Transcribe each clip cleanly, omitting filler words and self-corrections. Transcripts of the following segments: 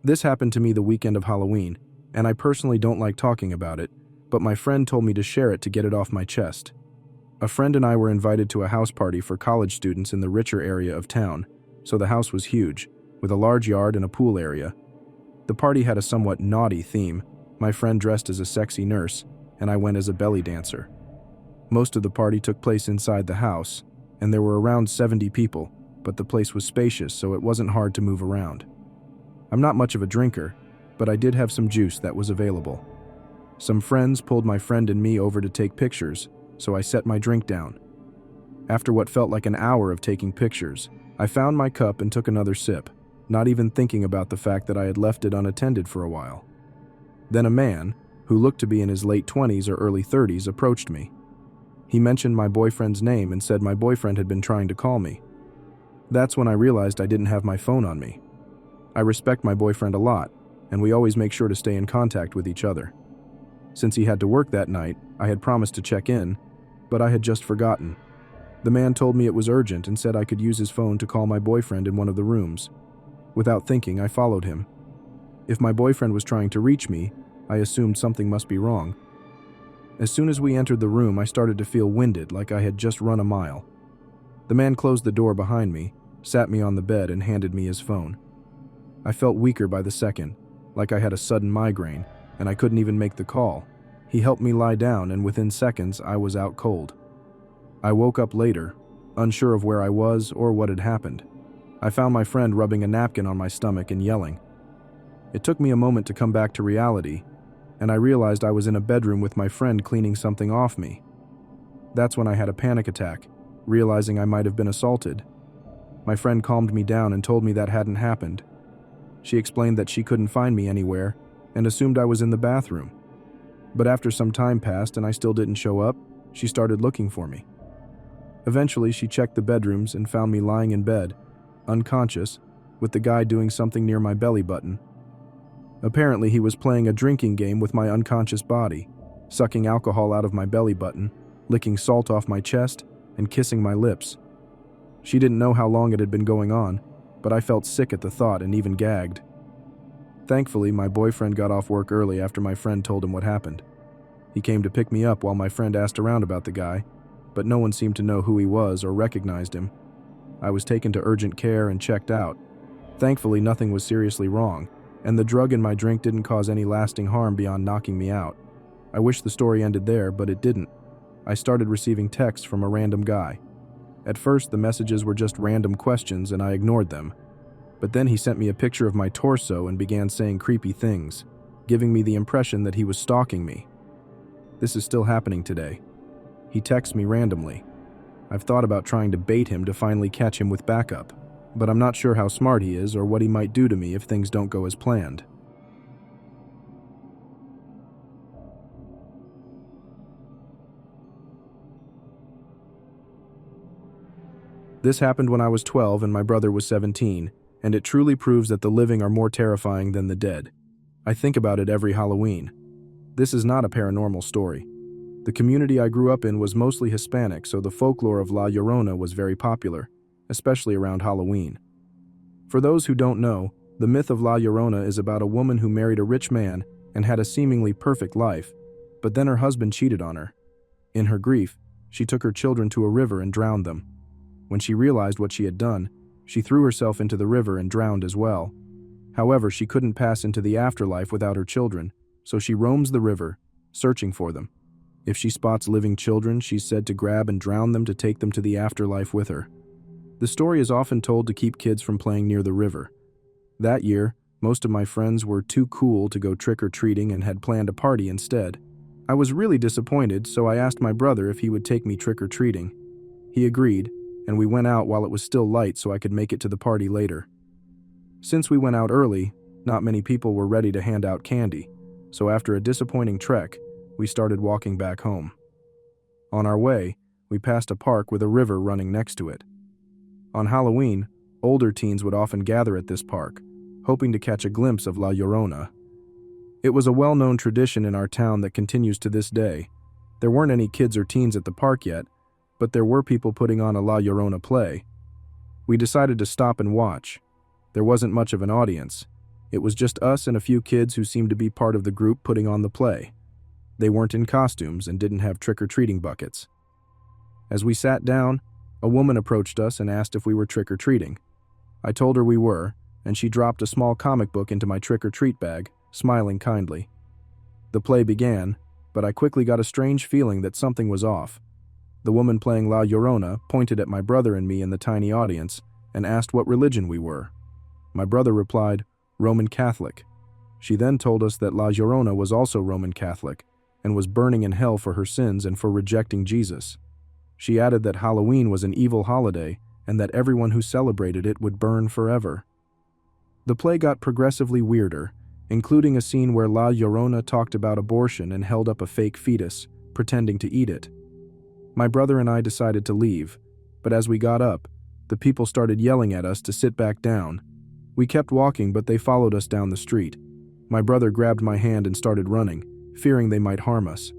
This happened to me the weekend of Halloween, and I personally don't like talking about it, but my friend told me to share it to get it off my chest. A friend and I were invited to a house party for college students in the richer area of town, so the house was huge, with a large yard and a pool area. The party had a somewhat naughty theme. My friend dressed as a sexy nurse, and I went as a belly dancer. Most of the party took place inside the house, and there were around 70 people, but the place was spacious, so it wasn't hard to move around. I'm not much of a drinker, but I did have some juice that was available. Some friends pulled my friend and me over to take pictures, so I set my drink down. After what felt like an hour of taking pictures, I found my cup and took another sip, not even thinking about the fact that I had left it unattended for a while. Then a man, who looked to be in his late 20s or early 30s, approached me. He mentioned my boyfriend's name and said my boyfriend had been trying to call me. That's when I realized I didn't have my phone on me. I respect my boyfriend a lot, and we always make sure to stay in contact with each other. Since he had to work that night, I had promised to check in, but I had just forgotten. The man told me it was urgent and said I could use his phone to call my boyfriend in one of the rooms. Without thinking, I followed him. If my boyfriend was trying to reach me, I assumed something must be wrong. As soon as we entered the room, I started to feel winded, like I had just run a mile. The man closed the door behind me, sat me on the bed, and handed me his phone. I felt weaker by the second, like I had a sudden migraine, and I couldn't even make the call. He helped me lie down, and within seconds, I was out cold. I woke up later, unsure of where I was or what had happened. I found my friend rubbing a napkin on my stomach and yelling. It took me a moment to come back to reality, and I realized I was in a bedroom with my friend cleaning something off me. That's when I had a panic attack, realizing I might have been assaulted. My friend calmed me down and told me that hadn't happened. She explained that she couldn't find me anywhere and assumed I was in the bathroom. But after some time passed and I still didn't show up, she started looking for me. Eventually, she checked the bedrooms and found me lying in bed, unconscious, with the guy doing something near my belly button. Apparently, he was playing a drinking game with my unconscious body, sucking alcohol out of my belly button, licking salt off my chest, and kissing my lips. She didn't know how long it had been going on, but I felt sick at the thought and even gagged. Thankfully, my boyfriend got off work early after my friend told him what happened. He came to pick me up while my friend asked around about the guy, but no one seemed to know who he was or recognized him. I was taken to urgent care and checked out. Thankfully, nothing was seriously wrong, and the drug in my drink didn't cause any lasting harm beyond knocking me out. I wish the story ended there, but it didn't. I started receiving texts from a random guy. At first, the messages were just random questions and I ignored them. But then he sent me a picture of my torso and began saying creepy things, giving me the impression that he was stalking me. This is still happening today. He texts me randomly. I've thought about trying to bait him to finally catch him with backup, but I'm not sure how smart he is or what he might do to me if things don't go as planned. This happened when I was 12 and my brother was 17, and it truly proves that the living are more terrifying than the dead. I think about it every Halloween. This is not a paranormal story. The community I grew up in was mostly Hispanic, so the folklore of La Llorona was very popular, especially around Halloween. For those who don't know, the myth of La Llorona is about a woman who married a rich man and had a seemingly perfect life, but then her husband cheated on her. In her grief, she took her children to a river and drowned them. When she realized what she had done, she threw herself into the river and drowned as well. However, she couldn't pass into the afterlife without her children, so she roams the river, searching for them. If she spots living children, she's said to grab and drown them to take them to the afterlife with her. The story is often told to keep kids from playing near the river. That year, most of my friends were too cool to go trick-or-treating and had planned a party instead. I was really disappointed, so I asked my brother if he would take me trick-or-treating. He agreed, and we went out while it was still light so I could make it to the party later. Since we went out early, not many people were ready to hand out candy, so after a disappointing trek, we started walking back home. On our way, we passed a park with a river running next to it. On Halloween, older teens would often gather at this park, hoping to catch a glimpse of La Llorona. It was a well-known tradition in our town that continues to this day. There weren't any kids or teens at the park yet, but there were people putting on a La Llorona play. We decided to stop and watch. There wasn't much of an audience. It was just us and a few kids who seemed to be part of the group putting on the play. They weren't in costumes and didn't have trick-or-treating buckets. As we sat down, a woman approached us and asked if we were trick-or-treating. I told her we were, and she dropped a small comic book into my trick-or-treat bag, smiling kindly. The play began, but I quickly got a strange feeling that something was off. The woman playing La Llorona pointed at my brother and me in the tiny audience and asked what religion we were. My brother replied, Roman Catholic. She then told us that La Llorona was also Roman Catholic and was burning in hell for her sins and for rejecting Jesus. She added that Halloween was an evil holiday and that everyone who celebrated it would burn forever. The play got progressively weirder, including a scene where La Llorona talked about abortion and held up a fake fetus, pretending to eat it. My brother and I decided to leave, but as we got up, the people started yelling at us to sit back down. We kept walking, but they followed us down the street. My brother grabbed my hand and started running, fearing they might harm us.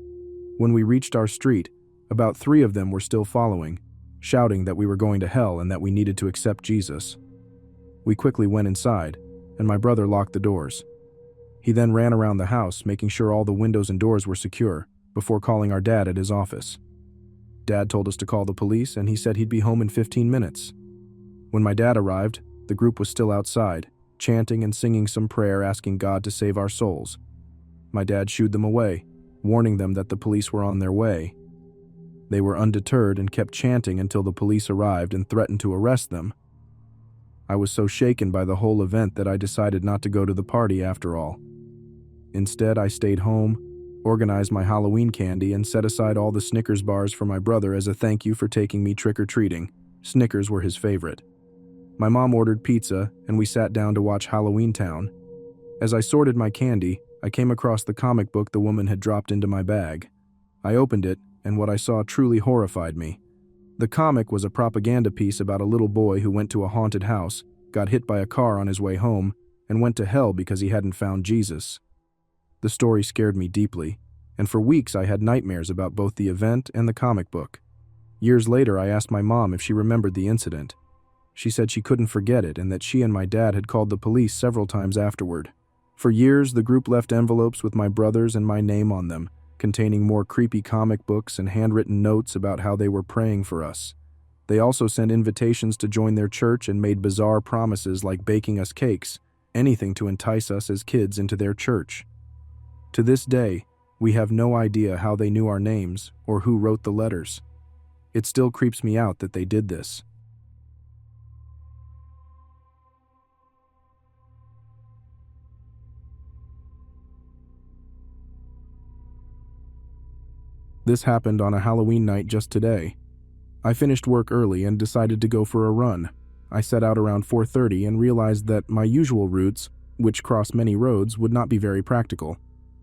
When we reached our street, about 3 of them were still following, shouting that we were going to hell and that we needed to accept Jesus. We quickly went inside, and my brother locked the doors. He then ran around the house, making sure all the windows and doors were secure, before calling our dad at his office. Dad told us to call the police, and he said he'd be home in 15 minutes. When my dad arrived, the group was still outside, chanting and singing some prayer asking God to save our souls. My dad shooed them away, warning them that the police were on their way. They were undeterred and kept chanting until the police arrived and threatened to arrest them. I was so shaken by the whole event that I decided not to go to the party after all. Instead, I stayed home, organized my Halloween candy, and set aside all the Snickers bars for my brother as a thank you for taking me trick-or-treating. Snickers were his favorite. My mom ordered pizza, and we sat down to watch Halloween Town. As I sorted my candy, I came across the comic book the woman had dropped into my bag. I opened it, and what I saw truly horrified me. The comic was a propaganda piece about a little boy who went to a haunted house, got hit by a car on his way home, and went to hell because he hadn't found Jesus. The story scared me deeply, and for weeks I had nightmares about both the event and the comic book. Years later, I asked my mom if she remembered the incident. She said she couldn't forget it and that she and my dad had called the police several times afterward. For years, the group left envelopes with my brother's and my name on them, containing more creepy comic books and handwritten notes about how they were praying for us. They also sent invitations to join their church and made bizarre promises like baking us cakes, anything to entice us as kids into their church. To this day, we have no idea how they knew our names or who wrote the letters. It still creeps me out that they did this. This happened on a Halloween night just today. I finished work early and decided to go for a run. I set out around 4:30 and realized that my usual routes, which cross many roads, would not be very practical.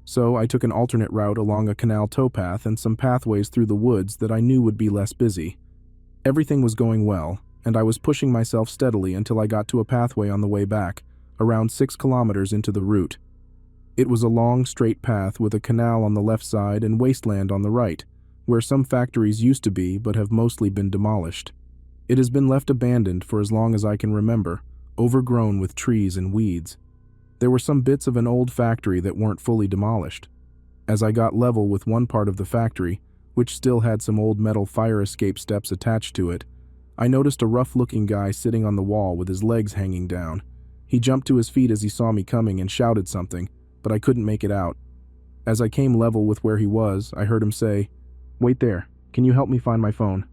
So I took an alternate route along a canal towpath and some pathways through the woods that I knew would be less busy. Everything was going well, and I was pushing myself steadily until I got to a pathway on the way back, around 6 kilometers into the route. It was a long, straight path with a canal on the left side and wasteland on the right, where some factories used to be but have mostly been demolished. It has been left abandoned for as long as I can remember, overgrown with trees and weeds. There were some bits of an old factory that weren't fully demolished. As I got level with one part of the factory, which still had some old metal fire escape steps attached to it, I noticed a rough-looking guy sitting on the wall with his legs hanging down. He jumped to his feet as he saw me coming and shouted something, but I couldn't make it out. As I came level with where he was, I heard him say, "Wait there, can you help me find my phone?"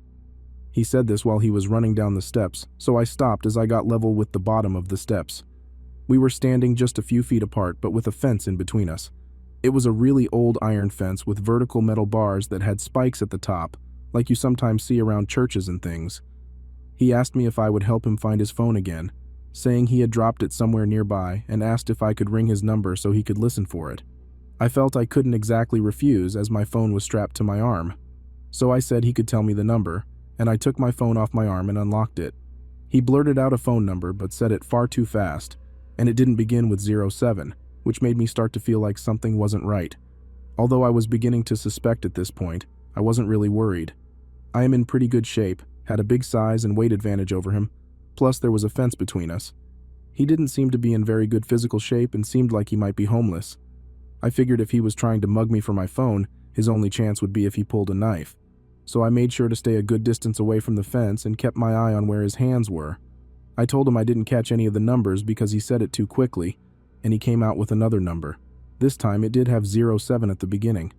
He said this while he was running down the steps, so I stopped as I got level with the bottom of the steps. We were standing just a few feet apart, but with a fence in between us. It was a really old iron fence with vertical metal bars that had spikes at the top, like you sometimes see around churches and things. He asked me if I would help him find his phone again, saying he had dropped it somewhere nearby, and asked if I could ring his number so he could listen for it. I felt I couldn't exactly refuse as my phone was strapped to my arm. So I said he could tell me the number, and I took my phone off my arm and unlocked it. He blurted out a phone number but said it far too fast, and it didn't begin with 07, which made me start to feel like something wasn't right. Although I was beginning to suspect at this point, I wasn't really worried. I am in pretty good shape, had a big size and weight advantage over him, plus there was a fence between us. He didn't seem to be in very good physical shape and seemed like he might be homeless. I figured if he was trying to mug me for my phone, his only chance would be if he pulled a knife. So I made sure to stay a good distance away from the fence and kept my eye on where his hands were. I told him I didn't catch any of the numbers because he said it too quickly, and he came out with another number. This time it did have 07 at the beginning.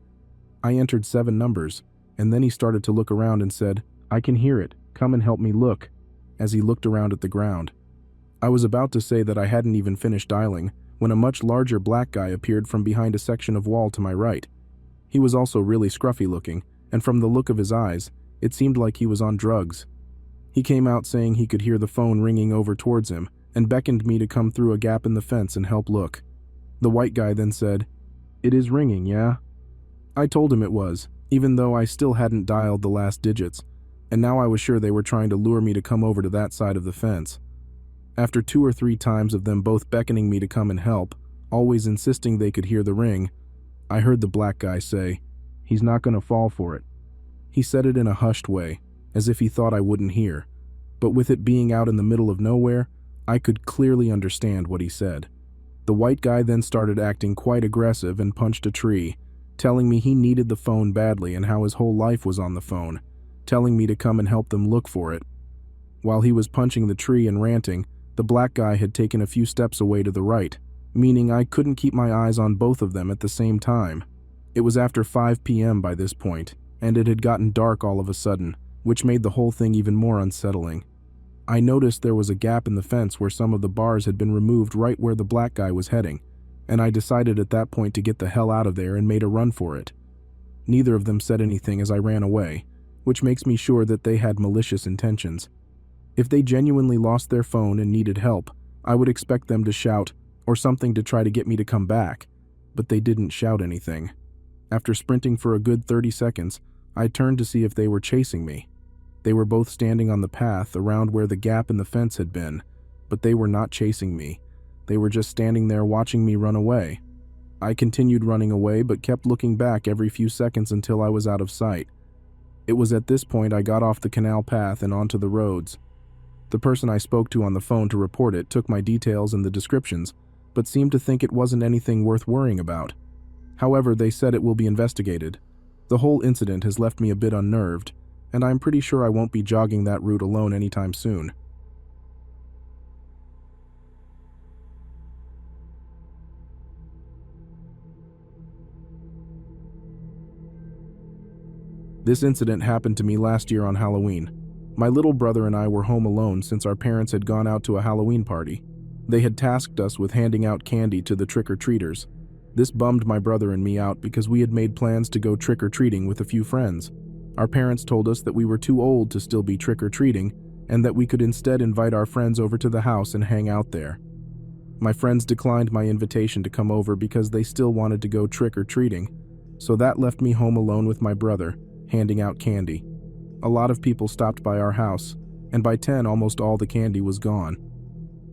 I entered 7 numbers, and then he started to look around and said, "I can hear it, come and help me look," as he looked around at the ground. I was about to say that I hadn't even finished dialing when a much larger black guy appeared from behind a section of wall to my right. He was also really scruffy looking, and from the look of his eyes, it seemed like he was on drugs. He came out saying he could hear the phone ringing over towards him and beckoned me to come through a gap in the fence and help look. The white guy then said, "It is ringing, yeah?" I told him it was, even though I still hadn't dialed the last digits, and now I was sure they were trying to lure me to come over to that side of the fence. After 2 or 3 times of them both beckoning me to come and help, always insisting they could hear the ring, I heard the black guy say, "He's not gonna fall for it." He said it in a hushed way, as if he thought I wouldn't hear, but with it being out in the middle of nowhere, I could clearly understand what he said. The white guy then started acting quite aggressive and punched a tree, telling me he needed the phone badly and how his whole life was on the phone, telling me to come and help them look for it. While he was punching the tree and ranting, the black guy had taken a few steps away to the right, meaning I couldn't keep my eyes on both of them at the same time. It was after 5 p.m. by this point, and it had gotten dark all of a sudden, which made the whole thing even more unsettling. I noticed there was a gap in the fence where some of the bars had been removed right where the black guy was heading, and I decided at that point to get the hell out of there and made a run for it. Neither of them said anything as I ran away, which makes me sure that they had malicious intentions. If they genuinely lost their phone and needed help, I would expect them to shout or something to try to get me to come back, but they didn't shout anything. After sprinting for a good 30 seconds, I turned to see if they were chasing me. They were both standing on the path around where the gap in the fence had been, but they were not chasing me. They were just standing there watching me run away. I continued running away but kept looking back every few seconds until I was out of sight. It was at this point I got off the canal path and onto the roads. The person I spoke to on the phone to report it took my details and the descriptions, but seemed to think it wasn't anything worth worrying about. However, they said it will be investigated. The whole incident has left me a bit unnerved, and I'm pretty sure I won't be jogging that route alone anytime soon. This incident happened to me last year on Halloween. My little brother and I were home alone since our parents had gone out to a Halloween party. They had tasked us with handing out candy to the trick-or-treaters. This bummed my brother and me out because we had made plans to go trick-or-treating with a few friends. Our parents told us that we were too old to still be trick-or-treating and that we could instead invite our friends over to the house and hang out there. My friends declined my invitation to come over because they still wanted to go trick-or-treating, so that left me home alone with my brother, handing out candy. A lot of people stopped by our house, and by 10 almost all the candy was gone.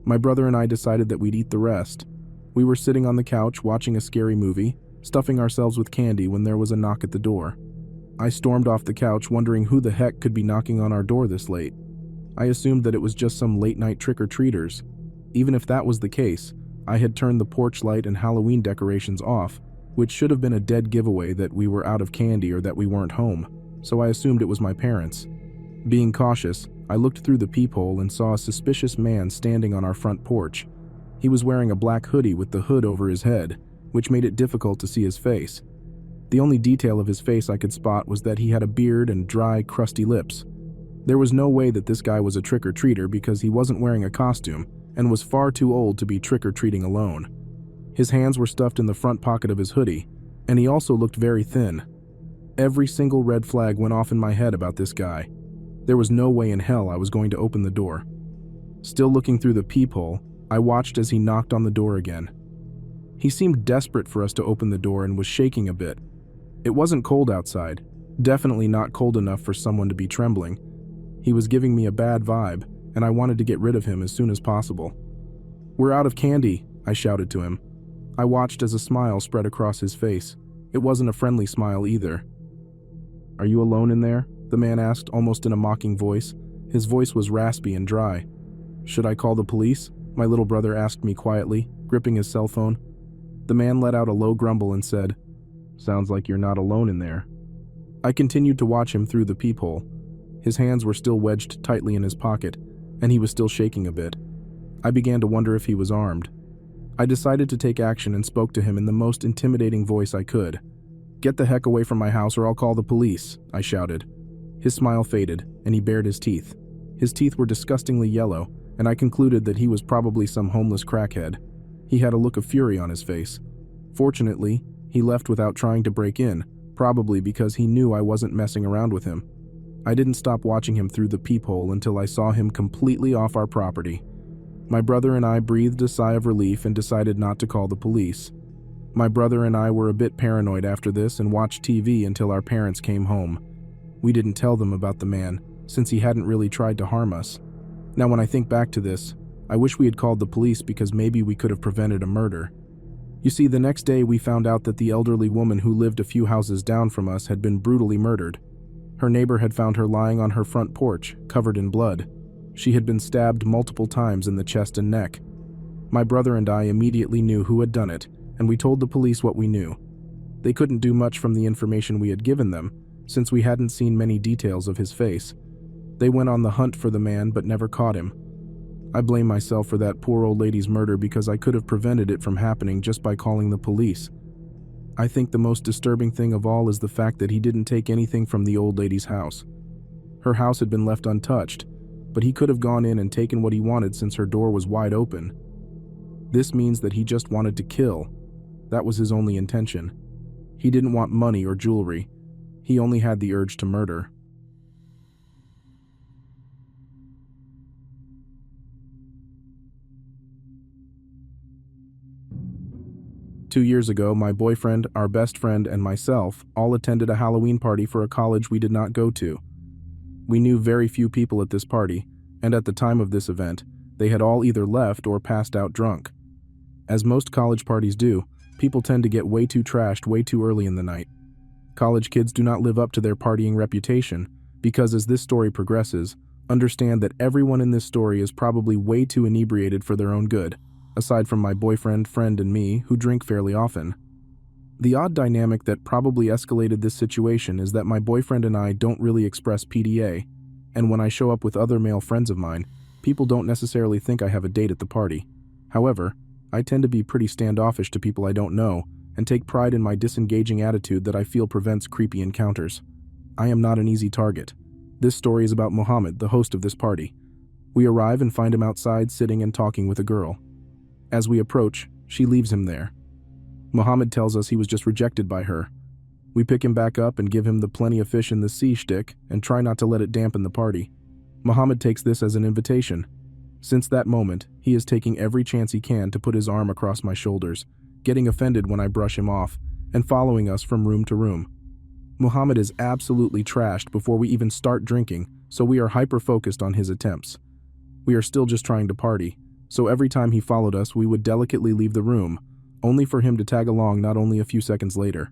My brother and I decided that we'd eat the rest. We were sitting on the couch watching a scary movie, stuffing ourselves with candy when there was a knock at the door. I stormed off the couch wondering who the heck could be knocking on our door this late. I assumed that it was just some late-night trick-or-treaters. Even if that was the case, I had turned the porch light and Halloween decorations off, which should have been a dead giveaway that we were out of candy or that we weren't home, so I assumed it was my parents. Being cautious, I looked through the peephole and saw a suspicious man standing on our front porch. He was wearing a black hoodie with the hood over his head, which made it difficult to see his face. The only detail of his face I could spot was that he had a beard and dry, crusty lips. There was no way that this guy was a trick-or-treater because he wasn't wearing a costume and was far too old to be trick-or-treating alone. His hands were stuffed in the front pocket of his hoodie, and he also looked very thin. Every single red flag went off in my head about this guy. There was no way in hell I was going to open the door. Still looking through the peephole, I watched as he knocked on the door again. He seemed desperate for us to open the door and was shaking a bit. It wasn't cold outside, definitely not cold enough for someone to be trembling. He was giving me a bad vibe, and I wanted to get rid of him as soon as possible. "We're out of candy," I shouted to him. I watched as a smile spread across his face. It wasn't a friendly smile either. "Are you alone in there?" the man asked, almost in a mocking voice. His voice was raspy and dry. "Should I call the police?" My little brother asked me quietly, gripping his cell phone. The man let out a low grumble and said, "Sounds like you're not alone in there." I continued to watch him through the peephole. His hands were still wedged tightly in his pocket, and he was still shaking a bit. I began to wonder if he was armed. I decided to take action and spoke to him in the most intimidating voice I could. "Get the heck away from my house or I'll call the police," I shouted. His smile faded, and he bared his teeth. His teeth were disgustingly yellow, and I concluded that he was probably some homeless crackhead. He had a look of fury on his face. Fortunately, he left without trying to break in, probably because he knew I wasn't messing around with him. I didn't stop watching him through the peephole until I saw him completely off our property. My brother and I breathed a sigh of relief and decided not to call the police. My brother and I were a bit paranoid after this and watched TV until our parents came home. We didn't tell them about the man, since he hadn't really tried to harm us. Now when I think back to this, I wish we had called the police because maybe we could have prevented a murder. You see, the next day we found out that the elderly woman who lived a few houses down from us had been brutally murdered. Her neighbor had found her lying on her front porch, covered in blood. She had been stabbed multiple times in the chest and neck. My brother and I immediately knew who had done it, and we told the police what we knew. They couldn't do much from the information we had given them, since we hadn't seen many details of his face. They went on the hunt for the man but never caught him. I blame myself for that poor old lady's murder because I could have prevented it from happening just by calling the police. I think the most disturbing thing of all is the fact that he didn't take anything from the old lady's house. Her house had been left untouched, but he could have gone in and taken what he wanted since her door was wide open. This means that he just wanted to kill. That was his only intention. He didn't want money or jewelry. He only had the urge to murder. Two years ago, my boyfriend, our best friend, and myself all attended a Halloween party for a college we did not go to. We knew very few people at this party, and at the time of this event, they had all either left or passed out drunk. As most college parties do, people tend to get way too trashed way too early in the night. College kids do not live up to their partying reputation, because as this story progresses, understand that everyone in this story is probably way too inebriated for their own good, aside from my boyfriend, friend, and me, who drink fairly often. The odd dynamic that probably escalated this situation is that my boyfriend and I don't really express PDA, and when I show up with other male friends of mine, people don't necessarily think I have a date at the party. However, I tend to be pretty standoffish to people I don't know, and take pride in my disengaging attitude that I feel prevents creepy encounters. I am not an easy target. This story is about Mohammed, the host of this party. We arrive and find him outside sitting and talking with a girl. As we approach, she leaves him there. Mohammed tells us he was just rejected by her. We pick him back up and give him the plenty of fish in the sea shtick and try not to let it dampen the party. Mohammed takes this as an invitation. Since that moment, he is taking every chance he can to put his arm across my shoulders, getting offended when I brush him off, and following us from room to room. Mohammed is absolutely trashed before we even start drinking, so we are hyper-focused on his attempts. We are still just trying to party, so every time he followed us we would delicately leave the room, only for him to tag along not only a few seconds later.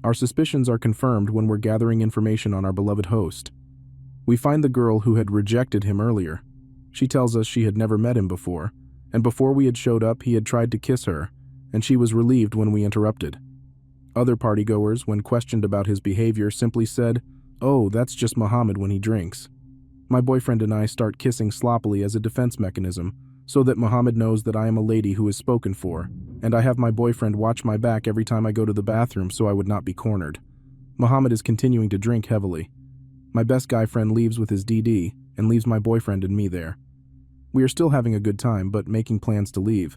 Our suspicions are confirmed when we're gathering information on our beloved host. We find the girl who had rejected him earlier. She tells us she had never met him before, and before we had showed up he had tried to kiss her, and she was relieved when we interrupted. Other partygoers, when questioned about his behavior, simply said, "Oh, that's just Mohammed when he drinks." My boyfriend and I start kissing sloppily as a defense mechanism, so that Mohammed knows that I am a lady who is spoken for, and I have my boyfriend watch my back every time I go to the bathroom so I would not be cornered. Mohammed is continuing to drink heavily. My best guy friend leaves with his DD, and leaves my boyfriend and me there. We are still having a good time, but making plans to leave.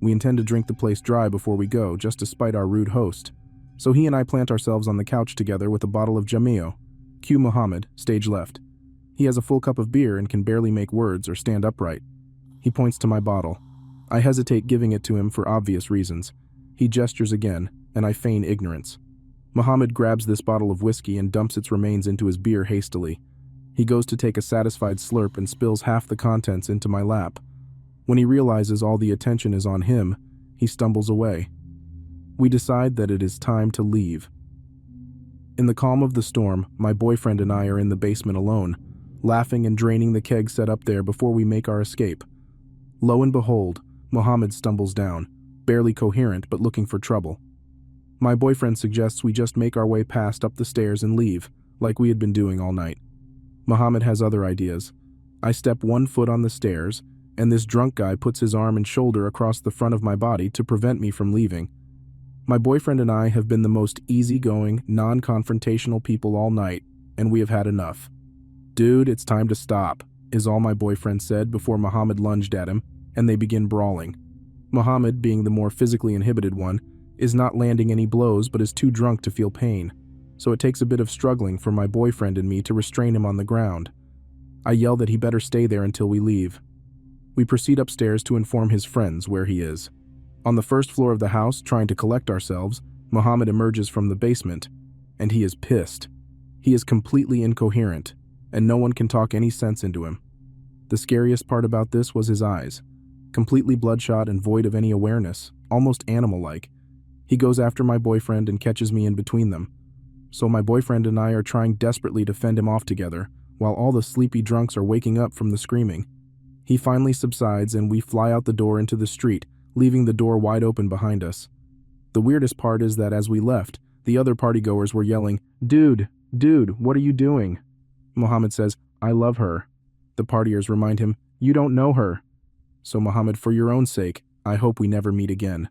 We intend to drink the place dry before we go, just to spite our rude host. So he and I plant ourselves on the couch together with a bottle of Jamio. Cue Mohammed, stage left. He has a full cup of beer and can barely make words or stand upright. He points to my bottle. I hesitate giving it to him for obvious reasons. He gestures again, and I feign ignorance. Mohammed grabs this bottle of whiskey and dumps its remains into his beer hastily. He goes to take a satisfied slurp and spills half the contents into my lap. When he realizes all the attention is on him, he stumbles away. We decide that it is time to leave. In the calm of the storm, my boyfriend and I are in the basement alone, laughing and draining the keg set up there before we make our escape. Lo and behold, Mohammed stumbles down, barely coherent but looking for trouble. My boyfriend suggests we just make our way past up the stairs and leave, like we had been doing all night. Mohammed has other ideas. I step 1 foot on the stairs, and this drunk guy puts his arm and shoulder across the front of my body to prevent me from leaving. My boyfriend and I have been the most easygoing, non-confrontational people all night, and we have had enough. "Dude, it's time to stop," is all my boyfriend said before Mohammed lunged at him, and they begin brawling. Mohammed, being the more physically inhibited one, is not landing any blows but is too drunk to feel pain, so it takes a bit of struggling for my boyfriend and me to restrain him on the ground. I yell that he better stay there until we leave. We proceed upstairs to inform his friends where he is. On the first floor of the house, trying to collect ourselves, Mohammed emerges from the basement, and he is pissed. He is completely incoherent, and no one can talk any sense into him. The scariest part about this was his eyes, completely bloodshot and void of any awareness, almost animal-like. He goes after my boyfriend and catches me in between them. So my boyfriend and I are trying desperately to fend him off together, while all the sleepy drunks are waking up from the screaming. He finally subsides and we fly out the door into the street, leaving the door wide open behind us. The weirdest part is that as we left, the other partygoers were yelling, "Dude, what are you doing?" Mohammed says, "I love her." The partiers remind him, "You don't know her." So Mohammed, for your own sake, I hope we never meet again.